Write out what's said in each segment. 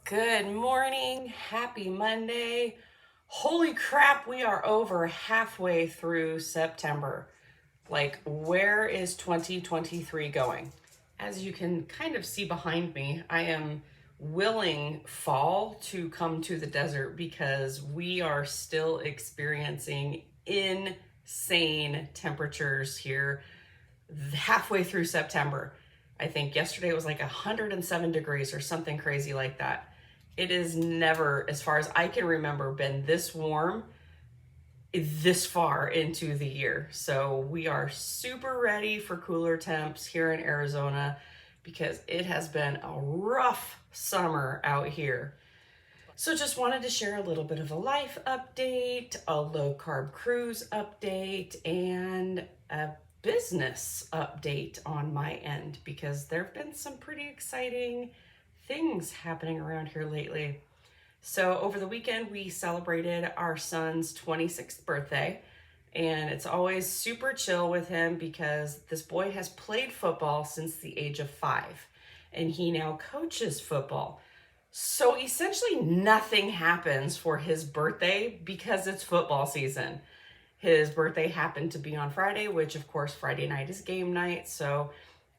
Good morning. Happy Monday. Holy crap, we are over halfway through September. Like, where is 2023 going? As you can kind of see behind me, I am willing fall to come to the desert because we are still experiencing insane temperatures here halfway through September. I think yesterday it was like 107 degrees or something crazy like that. It is never, as far as I can remember, been this warm this far into the year. So we are super ready for cooler temps here in Arizona because it has been a rough summer out here. So just wanted to share a little bit of a life update, a low carb cruise update, and a business update on my end because there have been some pretty exciting things happening around here lately. So over the weekend, we celebrated our son's 26th birthday, and it's always super chill with him because this boy has played football since the age of 5, and he now coaches football. So essentially nothing happens for his birthday because it's football season. His birthday happened to be on Friday, which of course Friday night is game night. So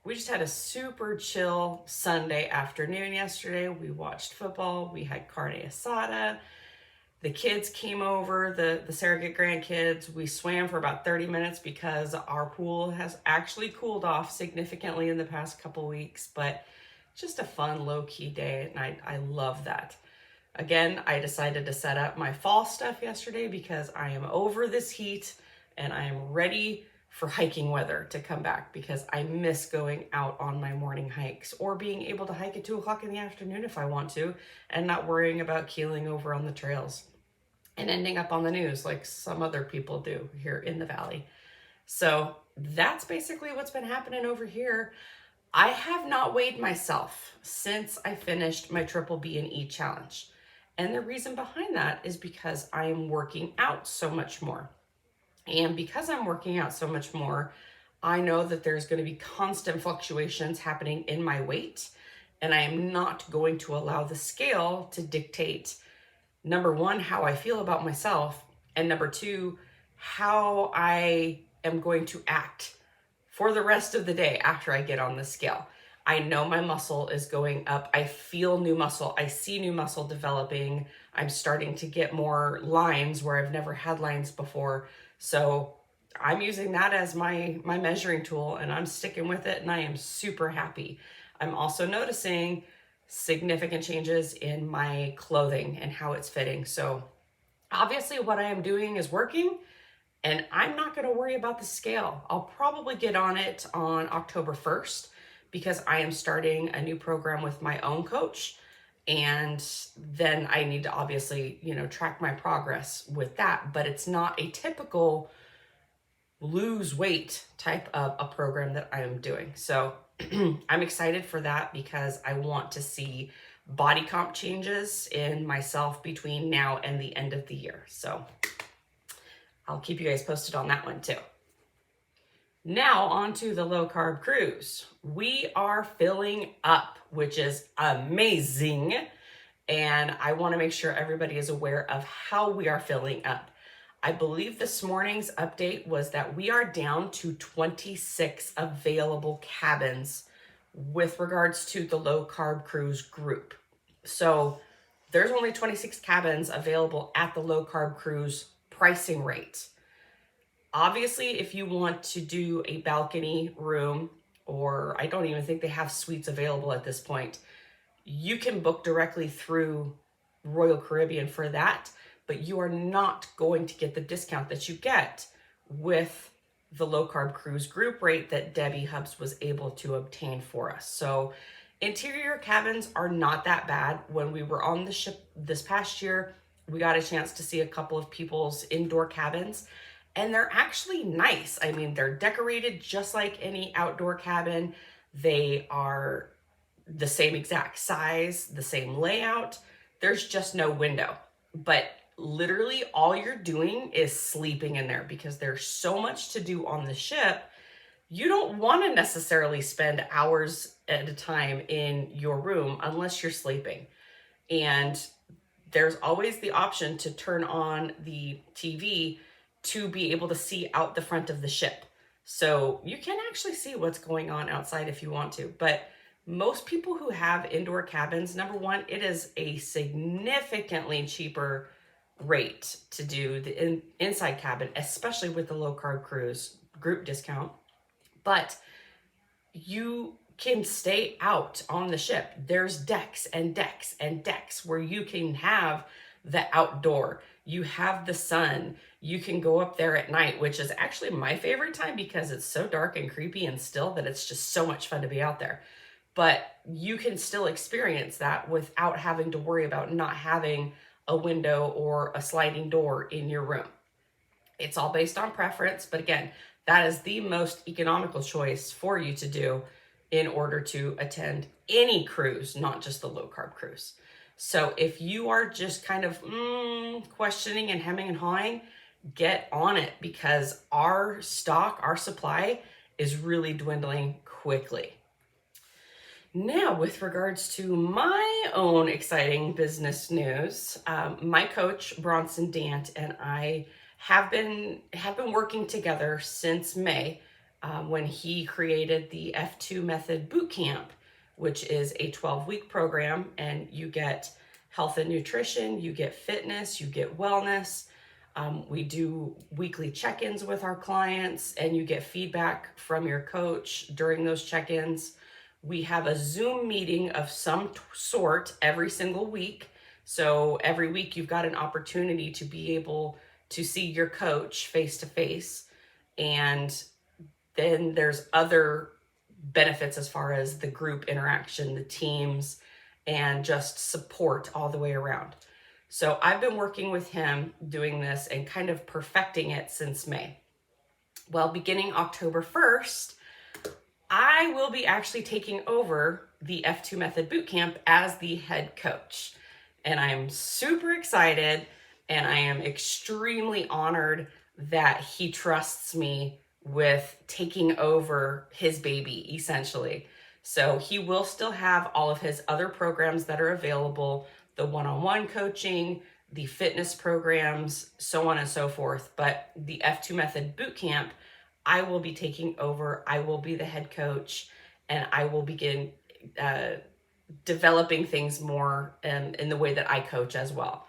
we just had a super chill Sunday afternoon yesterday. We watched football. We had carne asada. The kids came over, the surrogate grandkids. We swam for about 30 minutes because our pool has actually cooled off significantly in the past couple weeks, but just a fun low-key day, and I love that. Again, I decided to set up my fall stuff yesterday because I am over this heat and I am ready for hiking weather to come back because I miss going out on my morning hikes or being able to hike at 2 o'clock in the afternoon if I want to and not worrying about keeling over on the trails and ending up on the news like some other people do here in the valley. So that's basically what's been happening over here. I have not weighed myself since I finished my Triple B and E challenge. And the reason behind that is because I am working out so much more. And because I'm working out so much more, I know that there's going to be constant fluctuations happening in my weight. And I am not going to allow the scale to dictate, number one, how I feel about myself, and number two, how I am going to act for the rest of the day after I get on the scale. I know my muscle is going up. I feel new muscle. I see new muscle developing. I'm starting to get more lines where I've never had lines before. So I'm using that as my measuring tool, and I'm sticking with it, and I am super happy. I'm also noticing significant changes in my clothing and how it's fitting. So obviously what I am doing is working, and I'm not going to worry about the scale. I'll probably get on it on October 1st because I am starting a new program with my own coach. And then I need to obviously, track my progress with that. But it's not a typical lose weight type of a program that I am doing. So I'm excited for that because I want to see body comp changes in myself between now and the end of the year. So I'll keep you guys posted on that one too. Now on to the low carb cruise. We are filling up, which is amazing. And I want to make sure everybody is aware of how we are filling up. I believe this morning's update was that we are down to 26 available cabins with regards to the low carb cruise group. So there's only 26 cabins available at the low carb cruise pricing rate. Obviously, if you want to do a balcony room, or I don't even think they have suites available at this point, you can book directly through Royal Caribbean for that, but you are not going to get the discount that you get with the low carb cruise group rate that Debbie Hubs was able to obtain for us. So interior cabins are not that bad. When we were on the ship this past year, we got a chance to see a couple of people's indoor cabins, and they're actually nice. I mean, they're decorated just like any outdoor cabin. They are the same exact size, the same layout. There's just no window. But literally all you're doing is sleeping in there because there's so much to do on the ship. You don't want to necessarily spend hours at a time in your room unless you're sleeping. And there's always the option to turn on the TV to be able to see out the front of the ship. So you can actually see what's going on outside if you want to. But most people who have indoor cabins, number one, it is a significantly cheaper rate to do the inside cabin, especially with the Low Carb Cruise group discount. But you can stay out on the ship. There's decks and decks and decks where you can have the outdoor. You have the sun. You can go up there at night, which is actually my favorite time because it's so dark and creepy and still that it's just so much fun to be out there. But you can still experience that without having to worry about not having a window or a sliding door in your room. It's all based on preference, but again, that is the most economical choice for you to do in order to attend any cruise, not just the Low Carb Cruise. So if you are just kind of questioning and hemming and hawing, get on it, because our stock, our supply is really dwindling quickly. Now, with regards to my own exciting business news, my coach, Bronson Dant, and I have been working together since May, when he created the F2 Method Bootcamp, which is a 12-week program, and you get health and nutrition, you get fitness, you get wellness. We do weekly check-ins with our clients, and you get feedback from your coach during those check-ins. We have a Zoom meeting of some sort every single week. So every week you've got an opportunity to be able to see your coach face to face. And then there's other benefits as far as the group interaction, the teams, and just support all the way around. So I've been working with him doing this and kind of perfecting it since May. Well, beginning October 1st, I will be actually taking over the F2 Method Bootcamp as the head coach. And I am super excited, and I am extremely honored that he trusts me with taking over his baby, essentially. So he will still have all of his other programs that are available, the one-on-one coaching, the fitness programs, so on and so forth. But the F2 Method Bootcamp, I will be taking over. I will be the head coach, and I will begin developing things more in the way that I coach as well.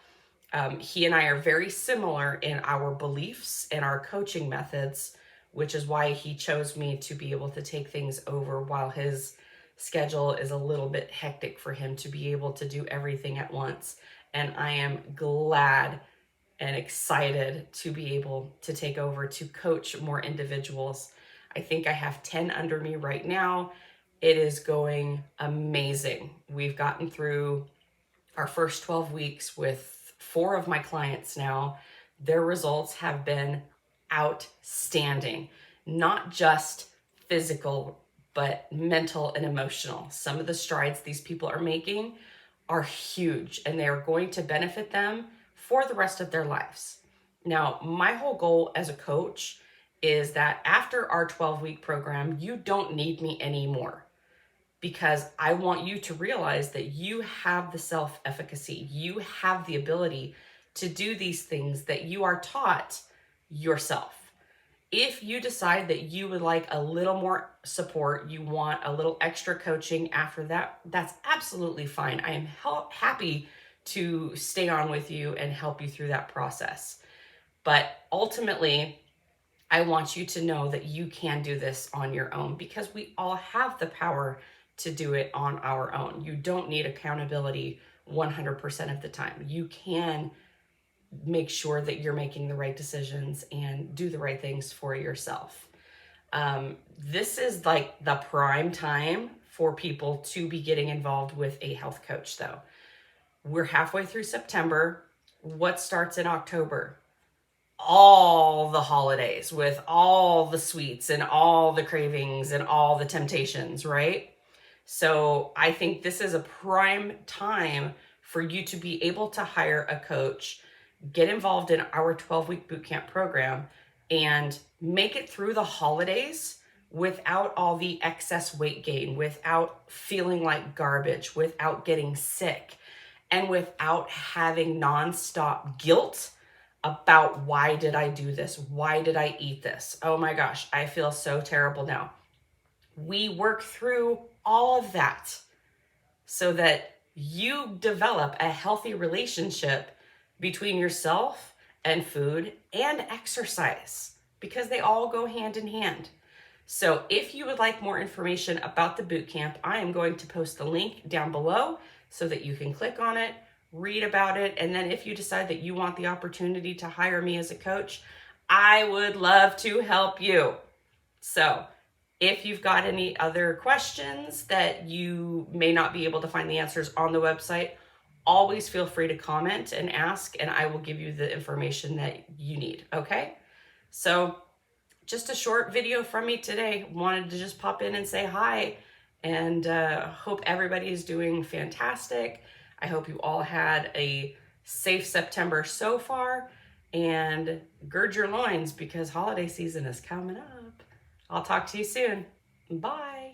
He and I are very similar in our beliefs and our coaching methods, which is why he chose me to be able to take things over while his schedule is a little bit hectic for him to be able to do everything at once. And I am glad and excited to be able to take over to coach more individuals. I think I have 10 under me right now. It is going amazing. We've gotten through our first 12 weeks with 4 of my clients now. Their results have been outstanding, not just physical, but mental and emotional. Some of the strides these people are making are huge, and they are going to benefit them for the rest of their lives. Now, my whole goal as a coach is that after our 12-week program, you don't need me anymore, because I want you to realize that you have the self-efficacy. You have the ability to do these things that you are taught yourself. If you decide that you would like a little more support, you want a little extra coaching after that, that's absolutely fine. I am happy to stay on with you and help you through that process. But ultimately, I want you to know that you can do this on your own, because we all have the power to do it on our own. You don't need accountability 100% of the time. You can make sure that you're making the right decisions and do the right things for yourself. This is like the prime time for people to be getting involved with a health coach, though. We're halfway through September. What starts in October? All the holidays with all the sweets and all the cravings and all the temptations, right? So I think this is a prime time for you to be able to hire a coach, get involved in our 12-week bootcamp program, and make it through the holidays without all the excess weight gain, without feeling like garbage, without getting sick, and without having nonstop guilt about why did I do this? Why did I eat this? Oh my gosh, I feel so terrible now. We work through all of that so that you develop a healthy relationship between yourself and food and exercise, because they all go hand in hand. So if you would like more information about the bootcamp, I am going to post the link down below so that you can click on it, read about it, and then if you decide that you want the opportunity to hire me as a coach, I would love to help you. So if you've got any other questions that you may not be able to find the answers on the website, always feel free to comment and ask, and I will give you the information that you need, okay? So just a short video from me today. Wanted to just pop in and say hi, and hope everybody is doing fantastic. I hope you all had a safe September so far, and gird your loins because holiday season is coming up. I'll talk to you soon. Bye.